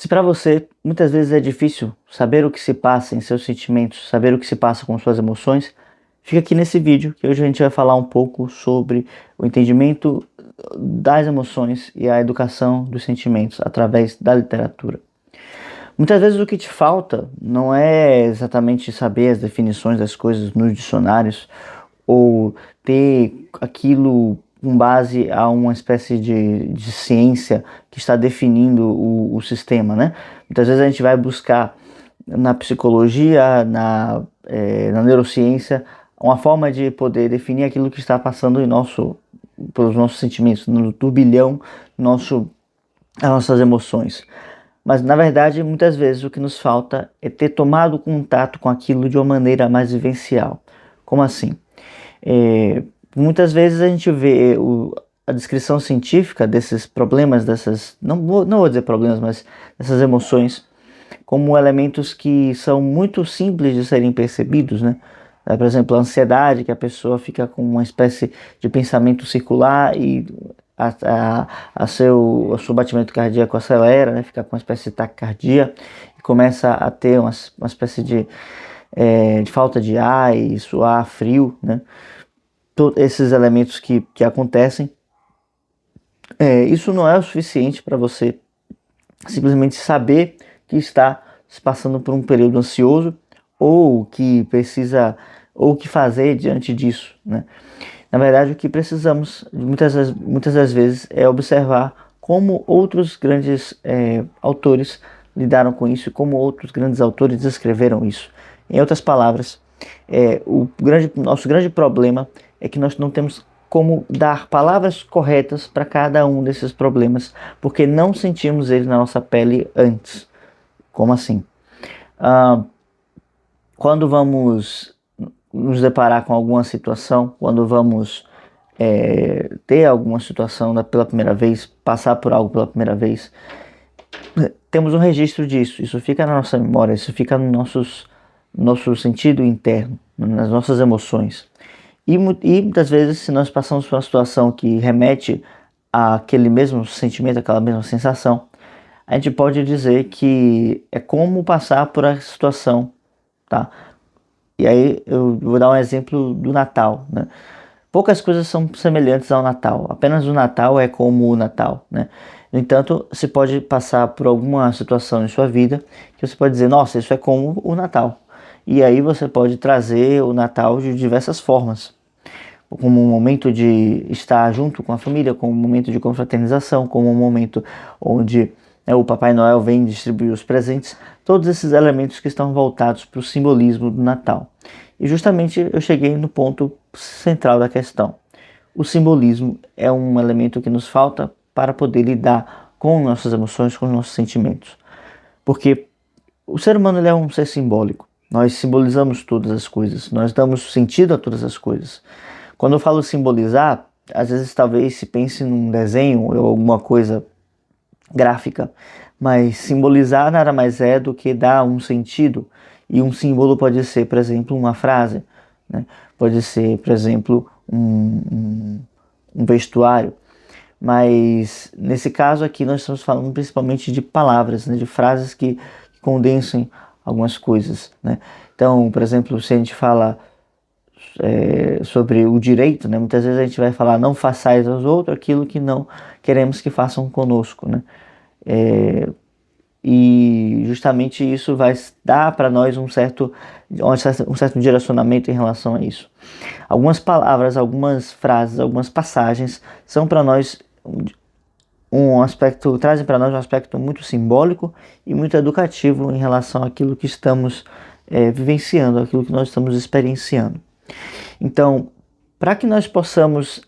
Se para você muitas vezes é difícil saber o que se passa em seus sentimentos, saber o que se passa com suas emoções, fica aqui nesse vídeo que hoje a gente vai falar um pouco sobre o entendimento das emoções e a educação dos sentimentos através da literatura. Muitas vezes o que te falta não é exatamente saber as definições das coisas nos dicionários ou ter aquilo com base a uma espécie de ciência que está definindo o sistema, né? Muitas vezes a gente vai buscar na psicologia, na neurociência, uma forma de poder definir aquilo que está passando pelos nossos sentimentos, no turbilhão das nossas emoções. Mas na verdade, muitas vezes o que nos falta é ter tomado contato com aquilo de uma maneira mais vivencial. Como assim? Muitas vezes a gente vê a descrição científica desses problemas, não vou dizer problemas, mas dessas emoções, como elementos que são muito simples de serem percebidos, né? Por exemplo, a ansiedade, que a pessoa fica com uma espécie de pensamento circular e o seu batimento cardíaco acelera, né? Fica com uma espécie de taquicardia e começa a ter uma espécie de falta de ar e suar frio, né? Todos esses elementos que acontecem, isso não é o suficiente para você simplesmente saber que está se passando por um período ansioso ou que precisa, ou que fazer diante disso, né? Na verdade, o que precisamos muitas das vezes é observar como outros grandes autores lidaram com isso e como outros grandes autores descreveram isso. Em outras palavras, nosso grande problema é que nós não temos como dar palavras corretas para cada um desses problemas, porque não sentimos eles na nossa pele antes. Como assim? Quando vamos nos deparar com alguma situação, quando vamos ter alguma situação pela primeira vez, passar por algo pela primeira vez, temos um registro disso, isso fica na nossa memória, isso fica no nosso sentido interno, nas nossas emoções. E muitas vezes, se nós passamos por uma situação que remete àquele mesmo sentimento, àquela mesma sensação, a gente pode dizer que é como passar por a situação, tá? E aí eu vou dar um exemplo do Natal, né? Poucas coisas são semelhantes ao Natal, apenas o Natal é como o Natal, né? No entanto, você pode passar por alguma situação em sua vida que você pode dizer, nossa, isso é como o Natal. E aí você pode trazer o Natal de diversas formas, como um momento de estar junto com a família, como um momento de confraternização, como um momento onde o Papai Noel vem distribuir os presentes, todos esses elementos que estão voltados para o simbolismo do Natal. E justamente eu cheguei no ponto central da questão. O simbolismo é um elemento que nos falta para poder lidar com nossas emoções, com nossos sentimentos. Porque o ser humano ele é um ser simbólico. Nós simbolizamos todas as coisas, nós damos sentido a todas as coisas. Quando eu falo simbolizar, às vezes talvez se pense num desenho ou alguma coisa gráfica, mas simbolizar nada mais é do que dar um sentido. E um símbolo pode ser, por exemplo, uma frase, né? Pode ser, por exemplo, um vestuário. Mas nesse caso aqui nós estamos falando principalmente de palavras, né? De frases que condensem algumas coisas, né? Então, por exemplo, se a gente fala sobre o direito, né? Muitas vezes a gente vai falar não façais aos outros aquilo que não queremos que façam conosco, né? E justamente isso vai dar para nós um certo direcionamento em relação a isso. Algumas palavras, algumas frases, algumas passagens são para nós trazem para nós um aspecto muito simbólico e muito educativo em relação àquilo que estamos vivenciando, aquilo que nós estamos experienciando. Então, para que nós possamos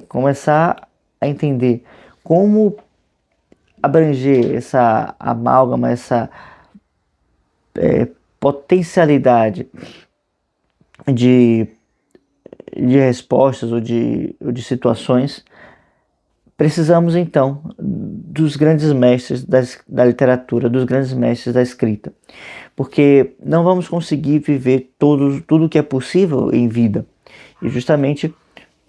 começar a entender como abranger essa amálgama, essa potencialidade de respostas ou de situações, precisamos então dos grandes mestres da literatura, dos grandes mestres da escrita, porque não vamos conseguir viver tudo o que é possível em vida, e justamente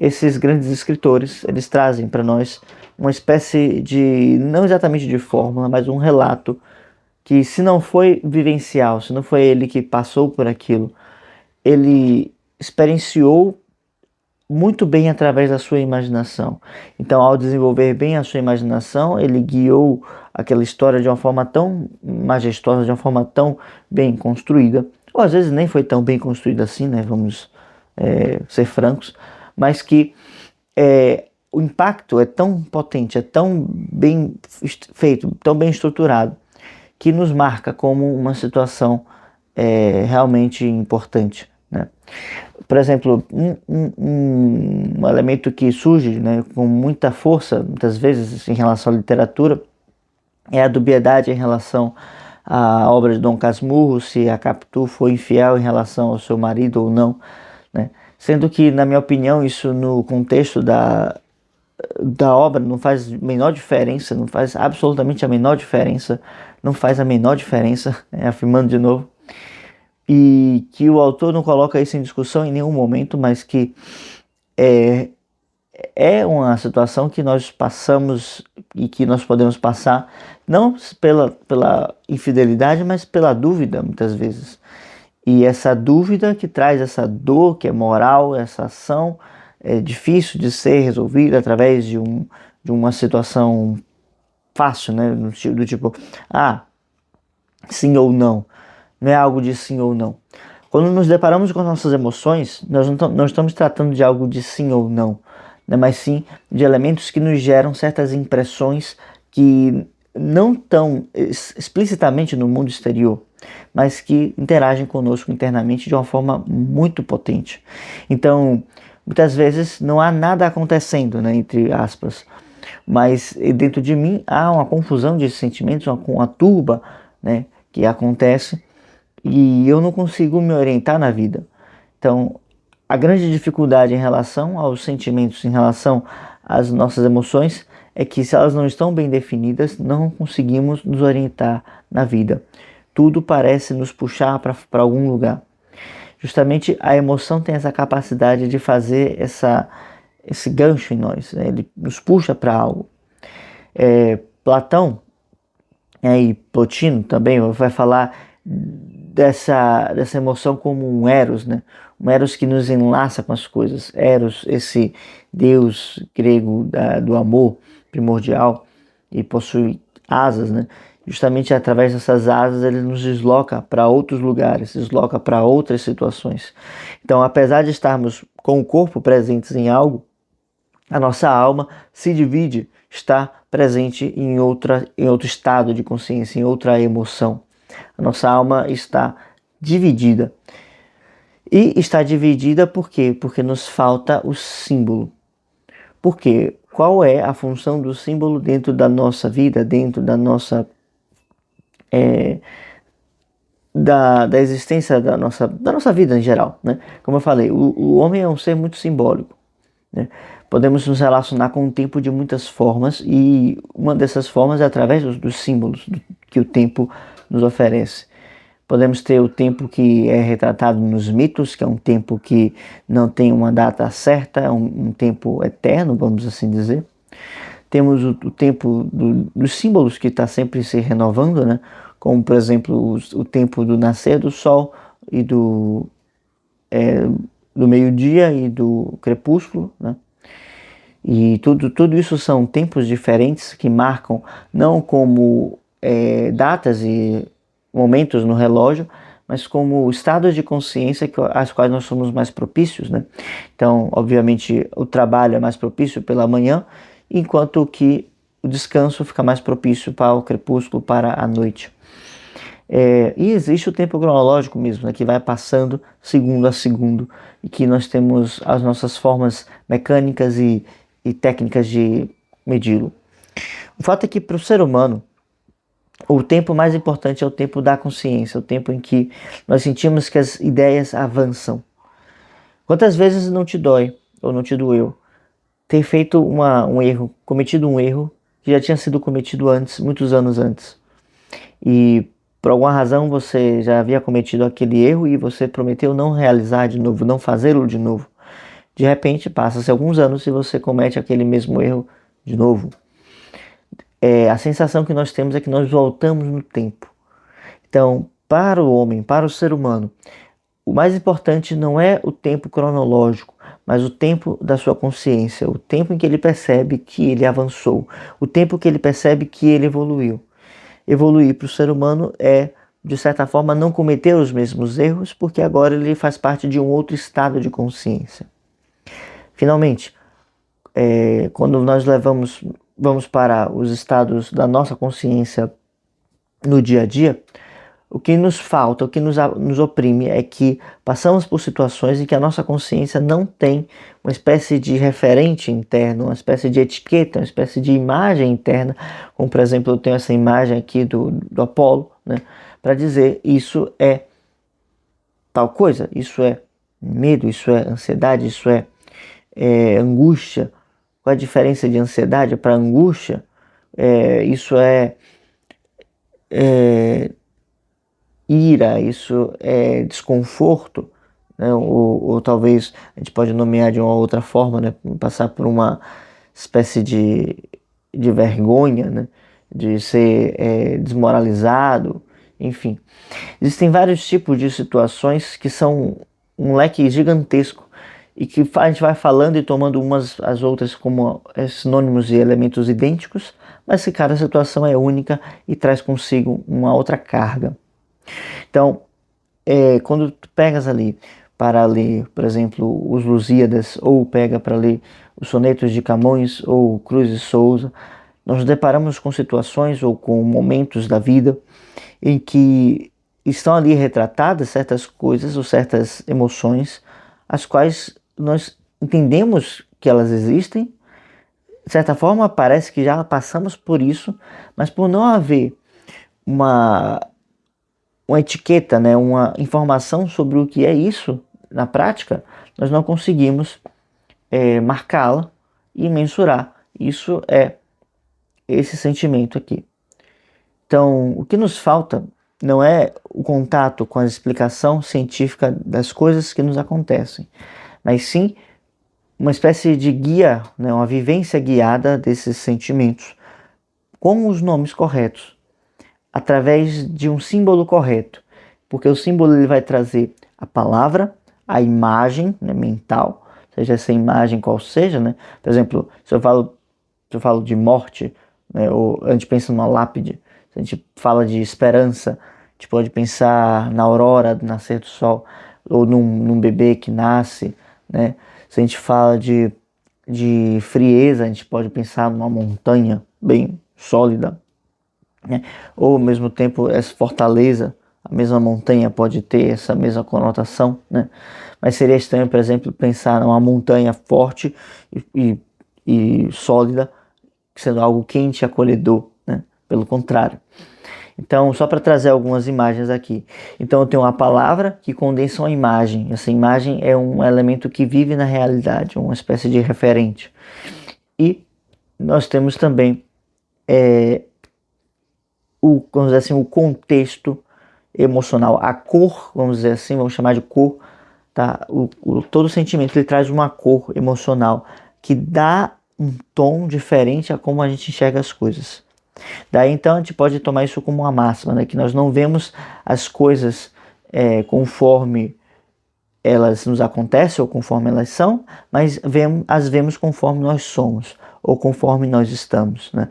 esses grandes escritores, eles trazem para nós uma espécie de, não exatamente de fórmula, mas um relato que, se não foi vivencial, se não foi ele que passou por aquilo, ele experienciou muito bem através da sua imaginação. Então, ao desenvolver bem a sua imaginação, ele guiou aquela história de uma forma tão majestosa, de uma forma tão bem construída, ou às vezes nem foi tão bem construída assim, né? Vamos ser francos, mas que o impacto é tão potente, é tão bem feito, tão bem estruturado, que nos marca como uma situação realmente importante, né? Por exemplo, um elemento que surge, né, com muita força, muitas vezes, em relação à literatura, é a dubiedade em relação à obra de Dom Casmurro, se a Capitu foi infiel em relação ao seu marido ou não, né? Sendo que, na minha opinião, isso no contexto da obra não faz a menor diferença, não faz absolutamente a menor diferença, não faz a menor diferença, afirmando de novo, e que o autor não coloca isso em discussão em nenhum momento, mas que é uma situação que nós passamos e que nós podemos passar, não pela infidelidade, mas pela dúvida, muitas vezes. E essa dúvida que traz essa dor, que é moral, essa ação, é difícil de ser resolvida através de uma situação fácil, né? Do tipo, sim ou não. Não é algo de sim ou não. Quando nos deparamos com as nossas emoções, nós não estamos tratando de algo de sim ou não, né? Mas sim de elementos que nos geram certas impressões que não estão explicitamente no mundo exterior, mas que interagem conosco internamente de uma forma muito potente. Então, muitas vezes não há nada acontecendo, né, entre aspas, mas dentro de mim há uma confusão de sentimentos, uma turba, né, que acontece, e eu não consigo me orientar na vida. Então, a grande dificuldade em relação aos sentimentos, em relação às nossas emoções, é que, se elas não estão bem definidas, não conseguimos nos orientar na vida. Tudo parece nos puxar para algum lugar. Justamente a emoção tem essa capacidade de fazer esse gancho em nós, né? Ele nos puxa para algo. Platão, e Plotino também vai falar dessa emoção como um Eros, né? Um Eros que nos enlaça com as coisas. Eros, esse deus grego do amor primordial, e possui asas, né? Justamente através dessas asas ele nos desloca para outros lugares, desloca para outras situações. Então, apesar de estarmos com o corpo presentes em algo, a nossa alma se divide, está presente em outro estado de consciência, em outra emoção. A nossa alma está dividida. E está dividida por quê? Porque nos falta o símbolo. Por quê? Qual é a função do símbolo dentro da nossa vida, dentro da nossa da existência da nossa vida em geral, né? Como eu falei, o homem é um ser muito simbólico, né? Podemos nos relacionar com o tempo de muitas formas, e uma dessas formas é através dos símbolos que o tempo nos oferece. Podemos ter o tempo que é retratado nos mitos, que é um tempo que não tem uma data certa, é um tempo eterno, vamos assim dizer. Temos o tempo dos símbolos, que está sempre se renovando, né? Como, por exemplo, o tempo do nascer do sol e do meio-dia e do crepúsculo, né? E tudo isso são tempos diferentes que marcam não como datas e momentos no relógio, mas como estados de consciência às quais nós somos mais propícios, né? Então, obviamente, o trabalho é mais propício pela manhã, enquanto que o descanso fica mais propício para o crepúsculo, para a noite. E existe o tempo cronológico mesmo, né, que vai passando segundo a segundo, e que nós temos as nossas formas mecânicas e técnicas de medi-lo. O fato é que, para o ser humano, o tempo mais importante é o tempo da consciência, o tempo em que nós sentimos que as ideias avançam. Quantas vezes não te dói, ou não te doeu, ter feito um erro, cometido um erro que já tinha sido cometido antes, muitos anos antes, e por alguma razão você já havia cometido aquele erro e você prometeu não realizar de novo, não fazê-lo de novo. De repente, passa-se alguns anos e você comete aquele mesmo erro de novo. a sensação que nós temos é que nós voltamos no tempo. Então, para o homem, para o ser humano, o mais importante não é o tempo cronológico, mas o tempo da sua consciência, o tempo em que ele percebe que ele avançou, o tempo que ele percebe que ele evoluiu. Evoluir para o ser humano é, de certa forma, não cometer os mesmos erros, porque agora ele faz parte de um outro estado de consciência. Finalmente, quando nós vamos para os estados da nossa consciência no dia a dia, o que nos falta, o que nos oprime é que passamos por situações em que a nossa consciência não tem uma espécie de referente interno, uma espécie de etiqueta, uma espécie de imagem interna, como por exemplo eu tenho essa imagem aqui do Apolo, né, para dizer isso é tal coisa, isso é medo, isso é ansiedade, isso é angústia. Qual a diferença de ansiedade para angústia? Isso é ira, isso é desconforto, né? Ou talvez a gente pode nomear de uma outra forma, né? Passar por uma espécie de vergonha, né? De ser desmoralizado, enfim. Existem vários tipos de situações que são um leque gigantesco e que a gente vai falando e tomando umas as outras como sinônimos e elementos idênticos, mas que cada situação é única e traz consigo uma outra carga. Então, quando tu pegas ali para ler, por exemplo, os Lusíadas, ou pega para ler os Sonetos de Camões ou Cruz de Souza, nós nos deparamos com situações ou com momentos da vida em que estão ali retratadas certas coisas ou certas emoções, as quais nós entendemos que elas existem. De certa forma, parece que já passamos por isso, mas por não haver uma etiqueta, né, uma informação sobre o que é isso na prática, nós não conseguimos marcá-la e mensurar. Isso é esse sentimento aqui. Então, o que nos falta não é o contato com a explicação científica das coisas que nos acontecem, mas sim uma espécie de guia, né, uma vivência guiada desses sentimentos, com os nomes corretos, através de um símbolo correto, porque o símbolo ele vai trazer a palavra, a imagem, né, mental, seja essa imagem qual seja, né? Por exemplo, se eu falo de morte, né, ou a gente pensa numa lápide, se a gente fala de esperança, a gente pode pensar na aurora do nascer do sol, ou num bebê que nasce, né? Se a gente fala de frieza, a gente pode pensar numa montanha bem sólida, né? Ou ao mesmo tempo essa fortaleza, a mesma montanha pode ter essa mesma conotação, né? Mas seria estranho, por exemplo, pensar numa montanha forte e sólida, sendo algo quente e acolhedor, né? Pelo contrário. Então, só para trazer algumas imagens aqui. Então, eu tenho uma palavra que condensa uma imagem. Essa imagem é um elemento que vive na realidade, uma espécie de referente. E nós temos também vamos dizer assim, o contexto emocional, a cor, vamos dizer assim, vamos chamar de cor, tá? Todo sentimento ele traz uma cor emocional que dá um tom diferente a como a gente enxerga as coisas. Daí então a gente pode tomar isso como uma máxima, né? Que nós não vemos as coisas conforme elas nos acontecem ou conforme elas são, mas as vemos conforme nós somos ou conforme nós estamos, né?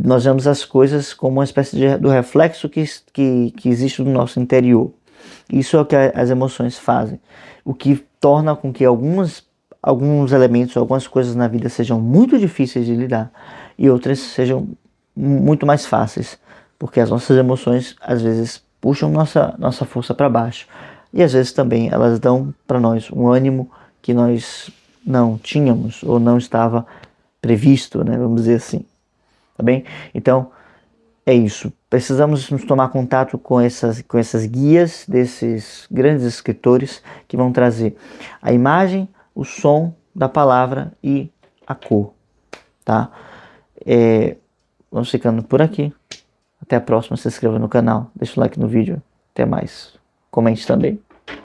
Nós vemos as coisas como uma espécie do reflexo que existe no nosso interior. Isso é o que as emoções fazem, o que torna com que alguns elementos, algumas coisas na vida sejam muito difíceis de lidar e outras sejam muito mais fáceis, porque as nossas emoções às vezes puxam nossa força para baixo e às vezes também elas dão para nós um ânimo que nós não tínhamos ou não estava previsto, né, vamos dizer assim, tá bem? Então é isso, precisamos nos tomar contato com essas guias desses grandes escritores que vão trazer a imagem, o som da palavra e a cor, tá? Vamos ficando por aqui. Até a próxima, se inscreva no canal, deixa o like no vídeo. Até mais. Comente também.